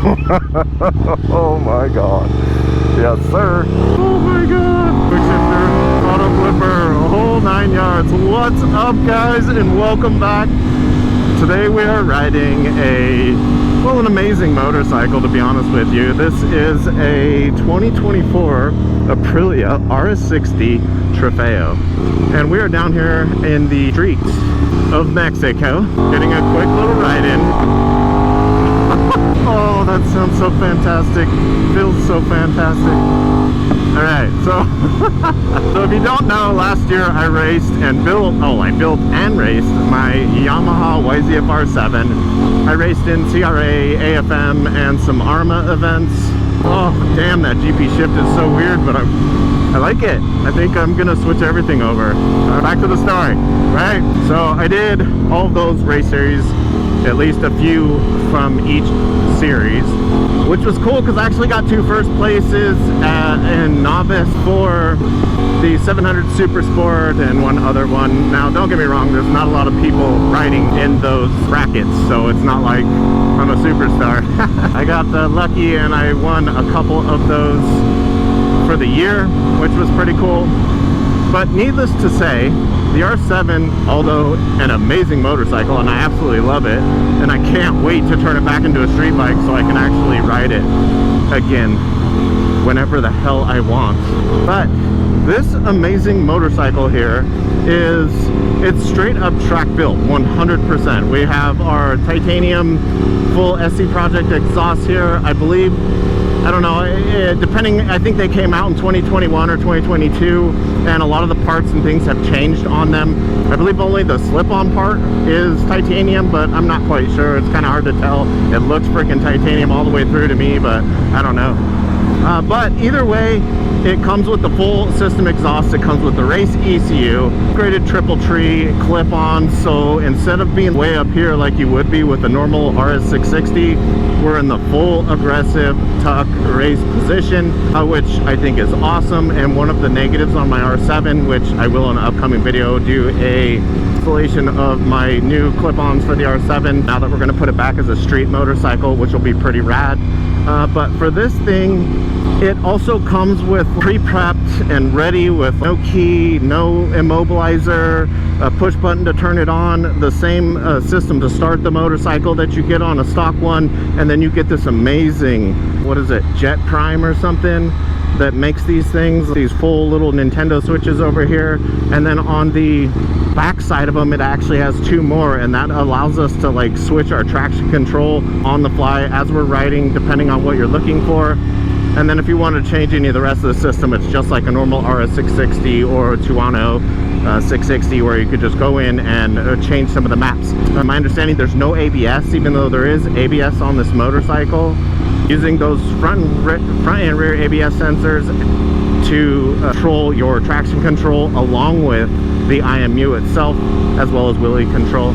Oh my god. Yes, sir. Oh my god. Quick shifter, auto flipper, a whole 9 yards. What's up, guys, and welcome back. Today we are riding an amazing motorcycle, to be honest with you. This is a 2024 Aprilia RS660 Trofeo. And we are down here in the streets of Mexico, getting a quick little ride in. Oh, that sounds so fantastic. Feels so fantastic. Alright, so if you don't know, last year I raced and built and raced my Yamaha YZF-R7. I raced in CRA, AFM, and some ARMA events. Oh, damn, that GP shift is so weird, but I like it. I think I'm gonna switch everything over. Back to the story, right? So I did all of those race series, at least a few from each series, which was cool because I actually got 2 first places in novice for the 700 Super Sport and one other one. Now, don't get me wrong, there's not a lot of people riding in those brackets, so it's not like I'm a superstar. I got lucky and I won a couple of those for the year, which was pretty cool. But needless to say, the R7, although an amazing motorcycle, and I absolutely love it, and I can't wait to turn it back into a street bike so I can actually ride it again whenever the hell I want. But this amazing motorcycle here it's straight up track built, 100%. We have our titanium full SC Project exhaust here, I believe. I don't know, depending, I think they came out in 2021 or 2022, and a lot of the parts and things have changed on them. I believe only the slip-on part is titanium, but I'm not quite sure. It's kind of hard to tell. It looks freaking titanium all the way through to me, but I don't know. But either way, it comes with the full system exhaust. It comes with the race ECU, upgraded triple tree clip-on. So instead of being way up here like you would be with the normal RS660, we're in the full aggressive tuck race position, which I think is awesome. And one of the negatives on my R7, which I will in an upcoming video do a installation of my new clip-ons for the R7 now that we're going to put it back as a street motorcycle, which will be pretty rad. But for this thing, it also comes with pre-prepped and ready with no key, no immobilizer, a push button to turn it on, the same system to start the motorcycle that you get on a stock one, and then you get this amazing, what is it, Jet Prime or something, that makes these things, these full little Nintendo switches over here. And then on the back side of them, it actually has 2 more, and that allows us to like switch our traction control on the fly as we're riding, depending on what you're looking for. And then if you want to change any of the rest of the system, it's just like a normal RS660 or Tuono 660, where you could just go in and change some of the maps. My understanding, there's no ABS, even though there is ABS on this motorcycle. Using those front and rear ABS sensors to control your traction control, along with the IMU itself, as well as wheelie control,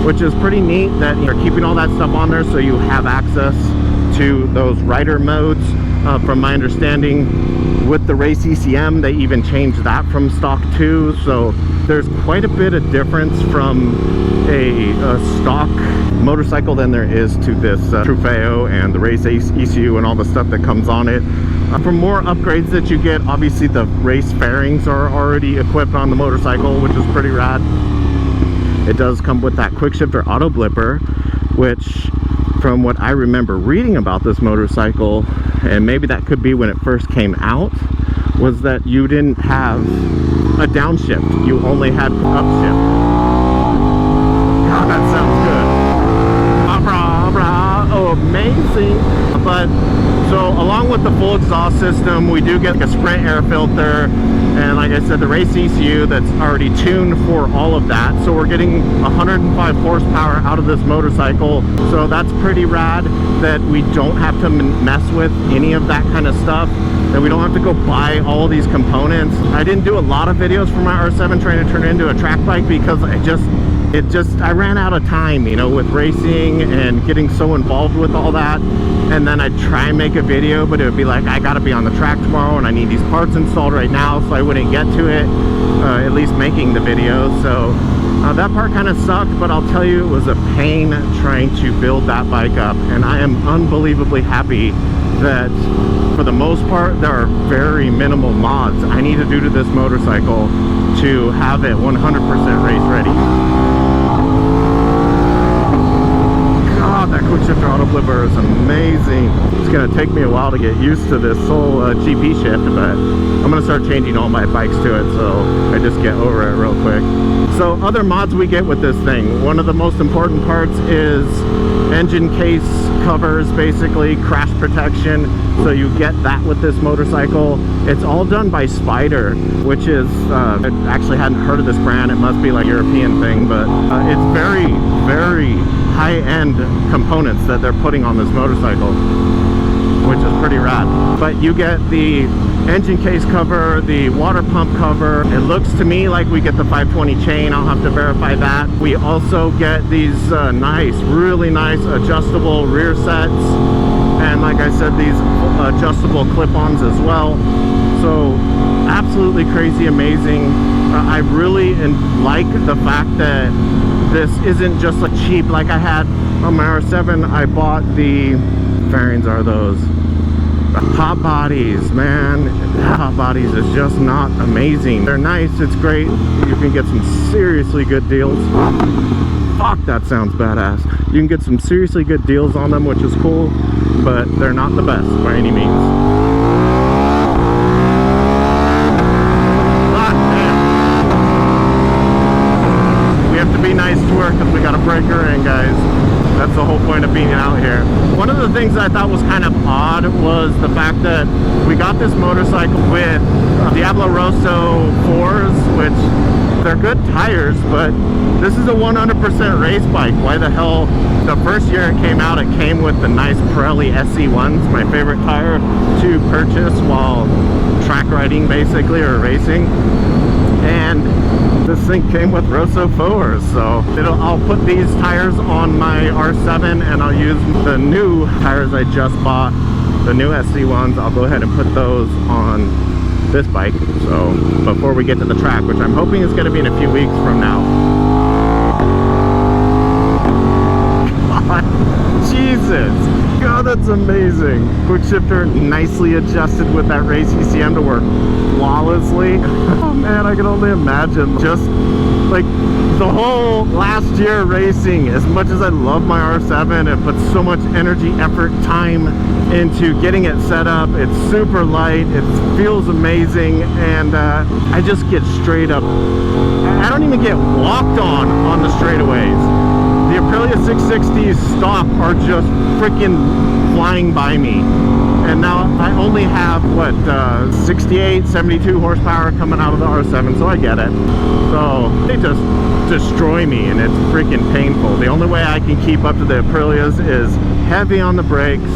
which is pretty neat that you're keeping all that stuff on there so you have access to those rider modes. From my understanding, with the race ECM, they even changed that from stock 2, so there's quite a bit of difference from a stock motorcycle than there is to this Trofeo and the race ECU and all the stuff that comes on it. For more upgrades that you get, obviously the race fairings are already equipped on the motorcycle, which is pretty rad. It does come with that quick shifter auto blipper, which, from what I remember reading about this motorcycle, and maybe that could be when it first came out, was that you didn't have a downshift, you only had upshift. God, that sounds good. Oh, amazing. But so along with the full exhaust system, we do get a Sprint air filter, and like I said, the race ECU that's already tuned for all of that. So we're getting 105 horsepower out of this motorcycle, so that's pretty rad that we don't have to mess with any of that kind of stuff, that we don't have to go buy all these components. I didn't do a lot of videos for my R7 trying to turn it into a track bike because I ran out of time, you know, with racing and getting so involved with all that. And then I'd try and make a video, but it would be like, I gotta be on the track tomorrow and I need these parts installed right now, so I wouldn't get to it, at least making the video. So That part kind of sucked, but I'll tell you, it was a pain trying to build that bike up, and I am unbelievably happy that for the most part there are very minimal mods I need to do to this motorcycle to have it 100% race ready. God, that quick shifter auto flipper is amazing. It's gonna take me a while to get used to this whole GP shift, but I'm gonna start changing all my bikes to it, so I just get over it real quick. So other mods we get with this thing, one of the most important parts is engine case covers, basically crash protection. So you get that with this motorcycle. It's all done by Spider, which is I actually hadn't heard of this brand. It must be like a European thing, but it's very, very high-end components that they're putting on this motorcycle, which is pretty rad. But you get the engine case cover, the water pump cover. It looks to me like we get the 520 chain. I'll have to verify that. We also get these nice, really nice adjustable rear sets, and like I said, these adjustable clip-ons as well. So absolutely crazy amazing. I really like the fact that this isn't just like cheap like I had on my R7. I bought the fairings are those hot bodies, man. Hot bodies is just not amazing. They're nice, it's great. You can get some seriously good deals. Fuck, that sounds badass. You can get some seriously good deals on them, which is cool, but they're not the best by any means. Nice to work because we got a breaker in, guys. That's the whole point of being out here. One of the things that I thought was kind of odd was the fact that we got this motorcycle with Diablo Rosso 4s, which they're good tires, but this is a 100% race bike. Why the hell? The first year it came out, it came with the nice Pirelli SC1s, my favorite tire to purchase while track riding basically, or racing. And this thing came with Rosso 4s, so I'll put these tires on my R7 and I'll use the new tires I just bought, the new SC1s. I'll go ahead and put those on this bike, so before we get to the track, which I'm hoping is going to be in a few weeks from now. God, Jesus! God, that's amazing. Quick shifter nicely adjusted with that race ECM to work flawlessly. Oh man, I can only imagine just like the whole last year racing. As much as I love my R7 and put so much energy, effort, time into getting it set up, it's super light, it feels amazing, and I just get straight up, I don't even get walked on the straightaways. The Aprilia 660s stock are just freaking flying by me. And now I only have, what, 68, 72 horsepower coming out of the R7, so I get it. So they just destroy me, and it's freaking painful. The only way I can keep up to the Aprilias is heavy on the brakes.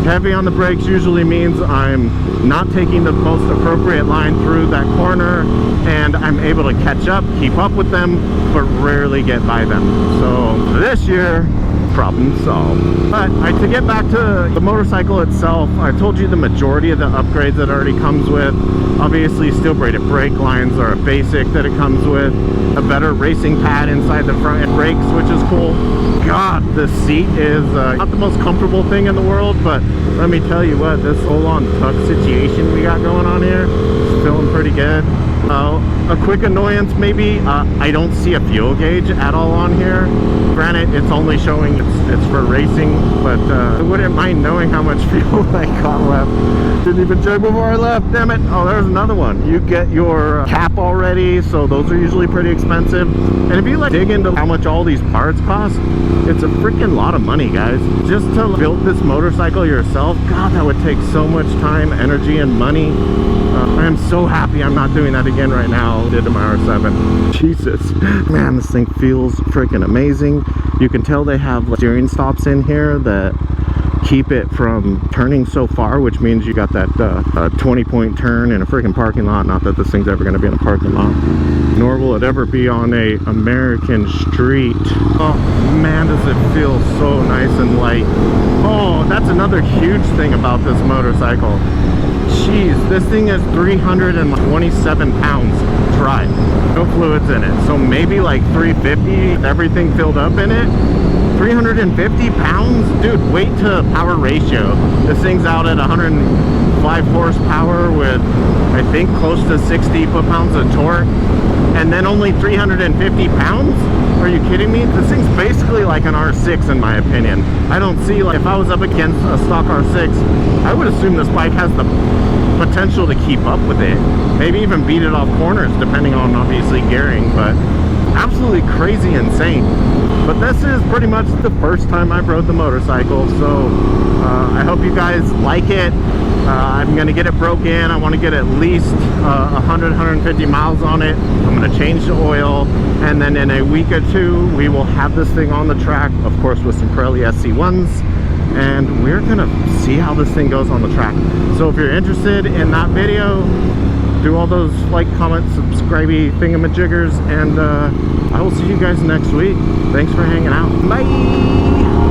Heavy on the brakes usually means I'm not taking the most appropriate line through that corner, and I'm able to catch up, keep up with them, but rarely get by them. So this year, problem solved. But to get back to the motorcycle itself, I told you the majority of the upgrades that it already comes with. Obviously, steel braided brake lines are a basic that it comes with. A better racing pad inside the front brakes, which is cool. God, the seat is not the most comfortable thing in the world, but let me tell you what, this full-on tuck situation we got going on here is feeling pretty good. A quick annoyance maybe, I don't see a fuel gauge at all on here. Granted, it's only showing it's for racing, but I wouldn't mind knowing how much fuel I got left. Didn't even check before I left, damn it. Oh, there's another one. You get your cap already, so those are usually pretty expensive. And if you like dig into how much all these parts cost, it's a freaking lot of money, guys. Just to build this motorcycle yourself, God, that would take so much time, energy, and money. I am so happy I'm not doing that again right now. I did to my R7. Jesus, man, this thing feels freaking amazing. You can tell they have steering stops in here that keep it from turning so far, which means you got that 20-point turn in a freaking parking lot. Not that this thing's ever going to be in a parking lot, nor will it ever be on a American street. Oh man, does it feel so nice and light. Oh, that's another huge thing about this motorcycle. Jeez, this thing is 327 pounds dry, no fluids in it. So maybe like 350 with everything filled up in it. 350 pounds? Dude, weight to power ratio. This thing's out at 105 horsepower with, I think, close to 60 foot-pounds of torque. And then only 350 pounds? Are you kidding me? This thing's basically like an R6 in my opinion. I don't see, like, if I was up against a stock R6, I would assume this bike has the potential to keep up with it. Maybe even beat it off corners, depending on, obviously, gearing, but absolutely crazy insane. But this is pretty much the first time I've rode the motorcycle, so I hope you guys like it. I'm gonna get it broke in. I want to get at least 100-150 miles on it. I'm gonna change the oil, and then in a week or two we will have this thing on the track, of course with some Pirelli SC1s, and we're gonna see how this thing goes on the track. So if you're interested in that video, do all those like, comment, subscribe-y thingamajiggers, and I will see you guys next week. Thanks for hanging out. Bye.